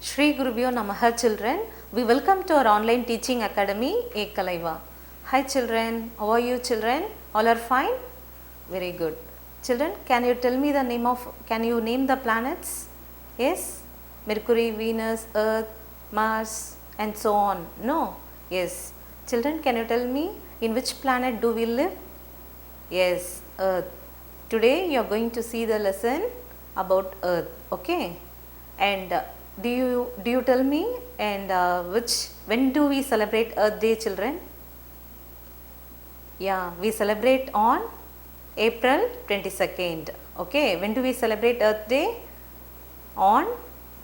Shri Gurubhyo Namaha children, we welcome to our online teaching academy Ekalaiva. Hi children, how are you children? All are fine? Very good. Children, can you tell me the can you name the planets? Yes? Mercury, Venus, Earth, Mars and so on. No? Yes. Children, can you tell me in which planet do we live? Yes, Earth. Today you are going to see the lesson about Earth. Okay? And do you tell me and when do we celebrate Earth Day children? Yeah, we celebrate on April 22nd. Okay, when do we celebrate Earth Day? On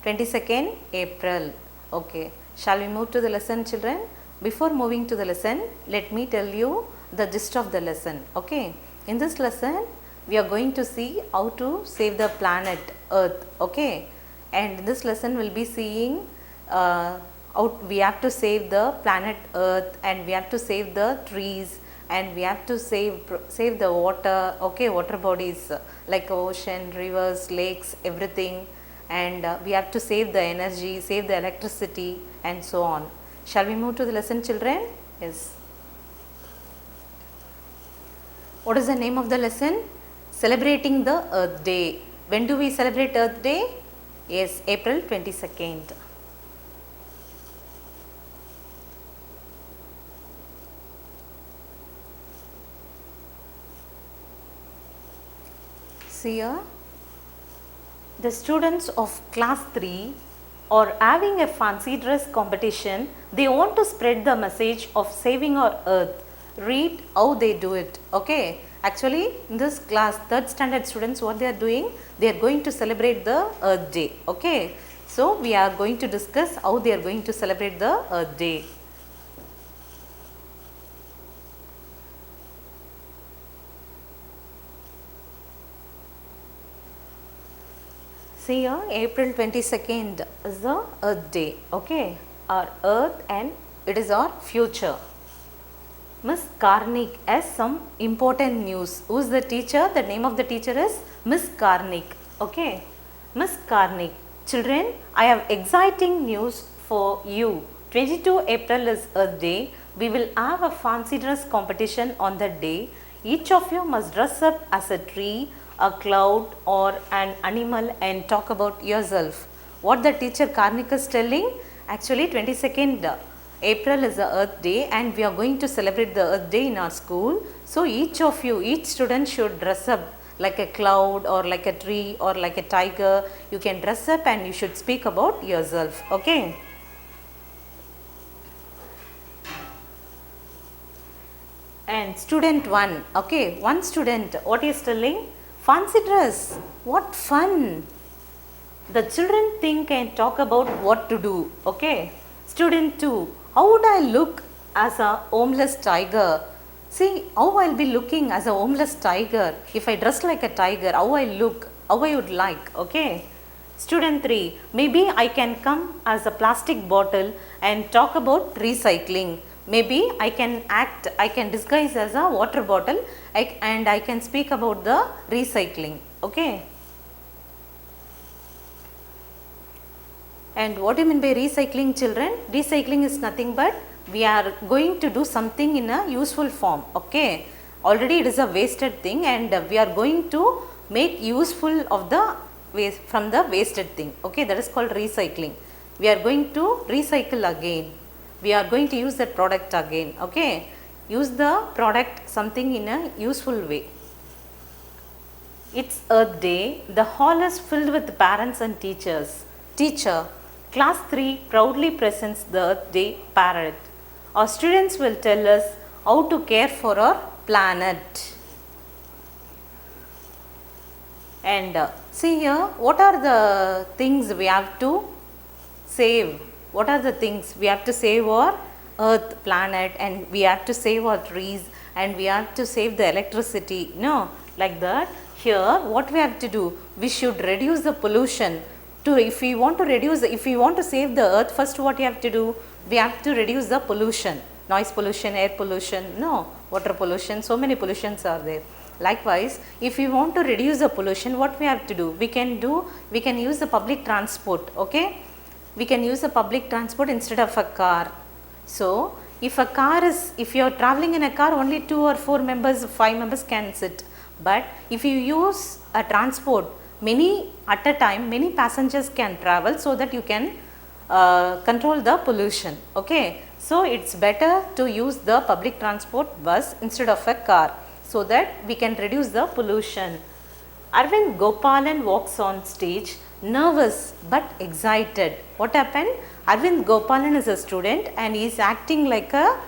22nd April. Okay, shall we move to the lesson children? Before moving to the lesson, let me tell you the gist of the lesson. Okay, in this lesson we are going to see how to save the planet Earth. Okay, and in this lesson we will be seeing we have to save the planet Earth, and we have to save the trees, and we have to save the water. Okay, water bodies like ocean, rivers, lakes, everything, and we have to save the energy, save the electricity and so on. Shall we move to the lesson children? Yes. What is the name of the lesson? Celebrating the Earth Day. When do we celebrate Earth Day? Yes, April 22nd. See here, the students of class 3 are having a fancy dress competition. They want to spread the message of saving our earth. Read how they do it. Okay, actually in this class 3rd standard students, what they are doing, they are going to celebrate the Earth Day. Okay, so we are going to discuss how they are going to celebrate the Earth Day. See here, April 22nd is the Earth Day. Okay, our earth and it is our future. Miss Karnik has some important news. Who is the teacher? The name of the teacher is Miss Karnik. Okay, Miss Karnik. Children, I have exciting news for you. 22 April is Earth Day. We will have a fancy dress competition on that day. Each of you must dress up as a tree, a cloud or an animal and talk about yourself. What the teacher Karnik is telling? Actually 22nd April is the Earth Day and we are going to celebrate the Earth Day in our school. So each of you, each student should dress up like a cloud or like a tree or like a tiger. You can dress up and you should speak about yourself. Okay. And student 1, okay, one student, what is telling? Fancy dress, what fun. The children think and talk about what to do. Okay. Student 2, how would I look as a homeless tiger? See how I will be looking as a homeless tiger. If I dress like a tiger, how I look, how I would like. Okay. Student 3, maybe I can come as a plastic bottle and talk about recycling. Maybe I can disguise as a water bottle and I can speak about the recycling. Okay. And what do you mean by recycling children? Recycling is nothing but we are going to do something in a useful form. Okay. Already it is a wasted thing and we are going to make useful of the waste from the wasted thing. Okay. That is called recycling. We are going to recycle again. We are going to use that product again. Okay. Use the product something in a useful way. It's Earth Day. The hall is filled with parents and teachers. Teacher, Class 3 proudly presents the Earth Day parade. Our students will tell us how to care for our planet. And see here, what are the things we have to save? What are the things? We have to save our earth, planet, and we have to save our trees, and we have to save the electricity. No, like that. Here, what we have to do? We should reduce the pollution. If we want to save the earth, first what you have to do? We have to reduce the pollution. Noise pollution, air pollution, no, water pollution, so many pollutions are there. Likewise, if we want to reduce the pollution, what we have to do? We can use the public transport. Okay. we can use a public transport instead of a car. So if you are traveling in a car, only 2 or 4 members, 5 members can sit. But if you use a transport, many at a time, many passengers can travel, so that you can control the pollution. Okay, so it's better to use the public transport bus instead of a car, so that we can reduce the pollution. Arvind Gopalan walks on stage nervous but excited. What happened? Arvind Gopalan is a student and he is acting like a,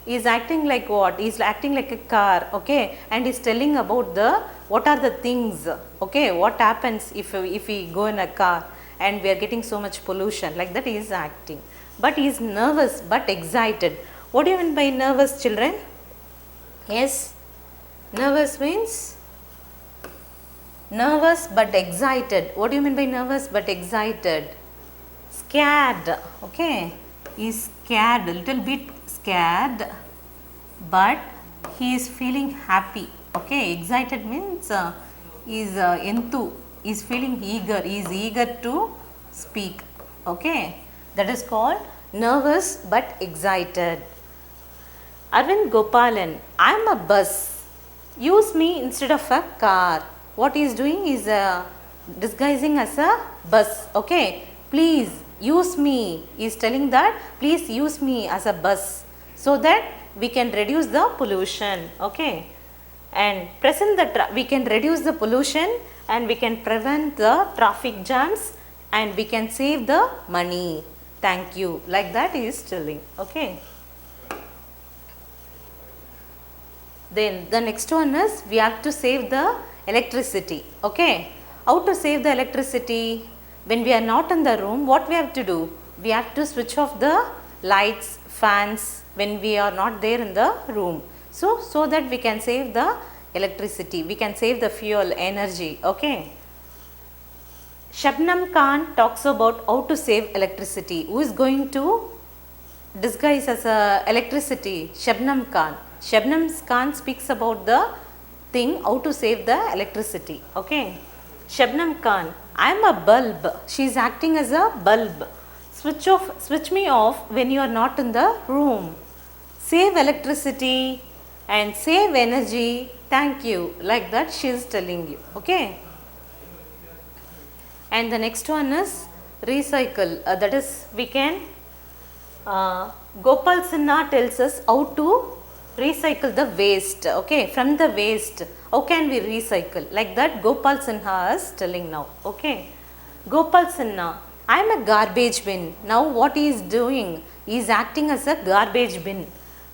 he is acting like what? He is acting like a car, okay, and he is telling about the, what are the things, okay, what happens if we go in a car and we are getting so much pollution, like that he is acting. But he is nervous but excited. What do you mean by nervous, children? Yes, nervous means nervous but excited. What do you mean by nervous but excited? Scared, okay, he is scared, a little bit scared, but he is feeling happy. Okay, excited means he is enthu, he is feeling eager, he is eager to speak. Okay, that is called nervous but excited. Arvind Gopalan, I am a bus, use me instead of a car. What he is doing is disguising as a bus. Okay, please use me, he is telling that please use me as a bus, so that we can reduce the pollution. Okay, and we can reduce the pollution and we can prevent the traffic jams and we can save the money. Thank you, like that he is telling. Okay, then the next one is we have to save the electricity. Okay, how to save the electricity? When we are not in the room, what we have to do? We have to switch off the lights, fans when we are not there in the room. So that we can save the electricity, we can save the fuel, energy. Okay. Shabnam Khan talks about how to save electricity. Who is going to disguise as a electricity? Shabnam Khan. Shabnam Khan speaks about the thing how to save the electricity. Okay. Shabnam Khan, I am a bulb. She is acting as a bulb. Switch me off when you are not in the room. Save electricity and save energy. Thank you. Like that she is telling you. Okay. And the next one is recycle. That is, we can, Gopal Sinha tells us how to recycle the waste. Okay, from the waste, how can we recycle? Like that Gopal Sinha is telling now. Okay, Gopal Sinha, I am a garbage bin. Now what he is doing? He is acting as a garbage bin.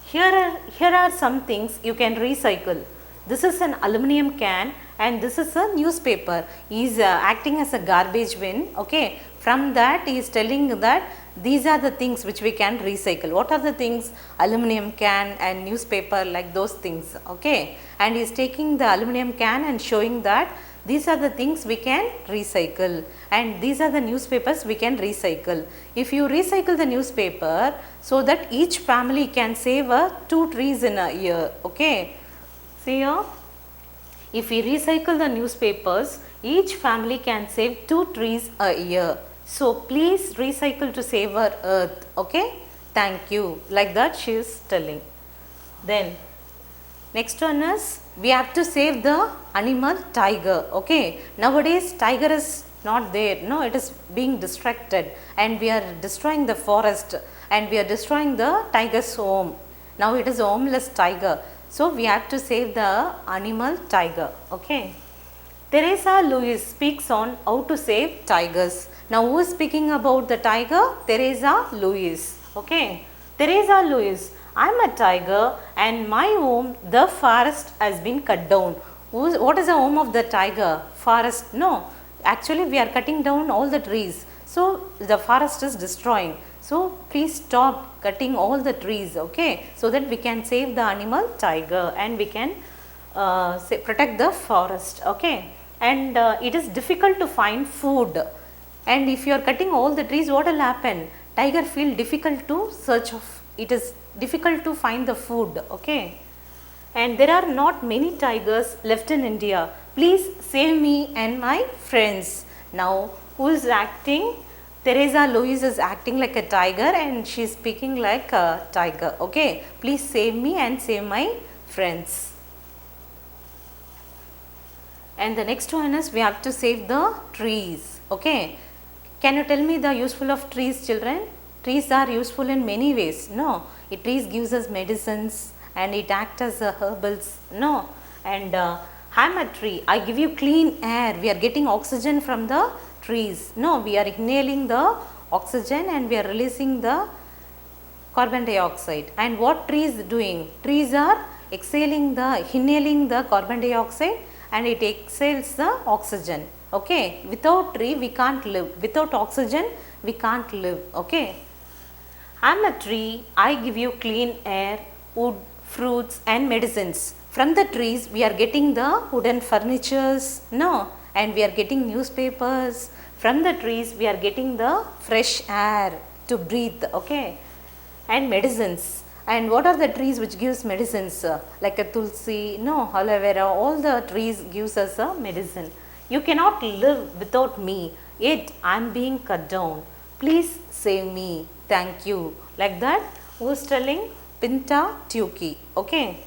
Here are some things you can recycle. This is an aluminum can and this is a newspaper. He is acting as a garbage bin. Okay, from that he is telling that these are the things which we can recycle. What are the things? Aluminum can and newspaper, like those things. Okay, and he is taking the aluminum can and showing that these are the things we can recycle and these are the newspapers we can recycle. If you recycle the newspaper, so that each family can save 2 trees in a year. Okay, see here, if we recycle the newspapers, each family can save 2 trees a year. So please recycle to save our earth. Okay, thank you. Like that she is telling. Then next one is we have to save the animal tiger. Okay, nowadays tiger is not there. No, it is being distracted and we are destroying the forest and we are destroying the tiger's home. Now it is a homeless tiger. So we have to save the animal tiger. Okay. Teresa Lewis speaks on how to save tigers. Now who is speaking about the tiger? Teresa Lewis. Okay. Teresa Lewis, I am a tiger and my home, the forest, has been cut down. What is the home of the tiger? Forest? No. Actually we are cutting down all the trees. So the forest is destroying. So please stop cutting all the trees. Okay. So that we can save the animal tiger and we can protect the forest. Okay. And it is difficult to find food. And if you are cutting all the trees, what will happen? Tiger feel difficult to search of. It is difficult to find the food. Okay. And there are not many tigers left in India. Please save me and my friends. Now who is acting? Teresa Louise is acting like a tiger and she is speaking like a tiger. Okay, please save me and save my friends. And the next one is we have to save the trees. Okay, can you tell me the useful of trees, children? Trees are useful in many ways. No, trees gives us medicines and it acts as herbals. No, and I am a tree. I give you clean air. We are getting oxygen from the trees. No, we are inhaling the oxygen and we are releasing the carbon dioxide. And what trees doing? Trees are inhaling the carbon dioxide and it exhales the oxygen. Okay, without tree we can't live. Without oxygen we can't live. Okay, I am a tree. I give you clean air, wood, fruits and medicines. From the trees we are getting the wooden furnitures. No, and we are getting newspapers. From the trees we are getting the fresh air to breathe. Okay, and medicines. And what are the trees which gives medicines? Like a tulsi, no, aloe vera, all the trees gives us a medicine. You cannot live without me, yet I am being cut down. Please save me, thank you. Like that, who is telling? Pinta Tuki. Okay.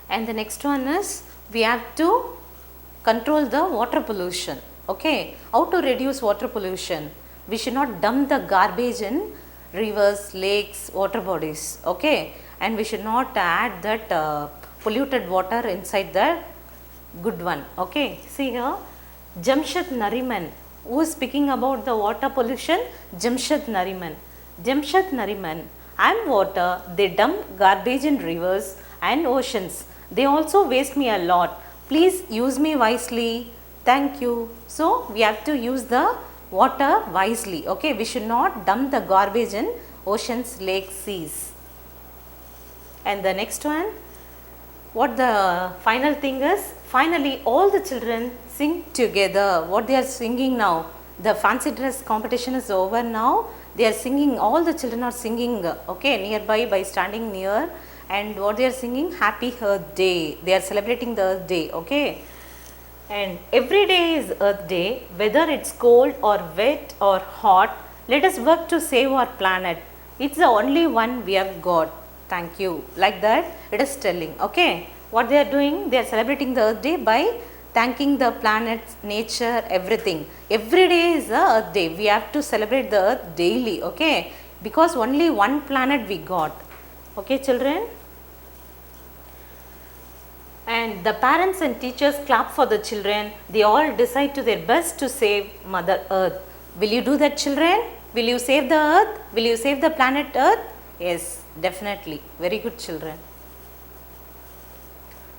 And the next one is we have to control the water pollution. Okay, how to reduce water pollution? We should not dump the garbage in rivers, lakes, water bodies. Okay, and we should not add that polluted water inside the good one. Okay, see here, Jamshed Nariman, who is speaking about the water pollution? Jamshed Nariman. Jamshed Nariman, I am water. They dump garbage in rivers and oceans. They also waste me a lot. Please use me wisely. Thank you. So we have to use the water wisely. Okay, we should not dump the garbage in oceans, lakes, seas. And the next one, what the final thing is? Finally, all the children sing together. What they are singing now? The fancy dress competition is over now. They are singing, all the children are singing, okay, nearby by standing near. And what they are singing? Happy Earth Day. They are celebrating the Earth Day. Okay. And every day is Earth Day, whether it's cold or wet or hot, let us work to save our planet. It's the only one we have got. Thank you. Like that, it is telling. Okay, what they are doing? They are celebrating the Earth Day by thanking the planet, nature, everything. Every day is the Earth Day. We have to celebrate the Earth daily. Okay, because only one planet we got. Okay, children. And the parents and teachers clap for the children. They all decide to their best to save Mother Earth. Will you do that, children? Will you save the Earth? Will you save the planet Earth? Yes, definitely. Very good, children.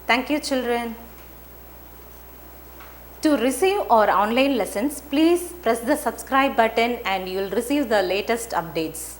Thank you, children. To receive our online lessons, please press the subscribe button and you will receive the latest updates.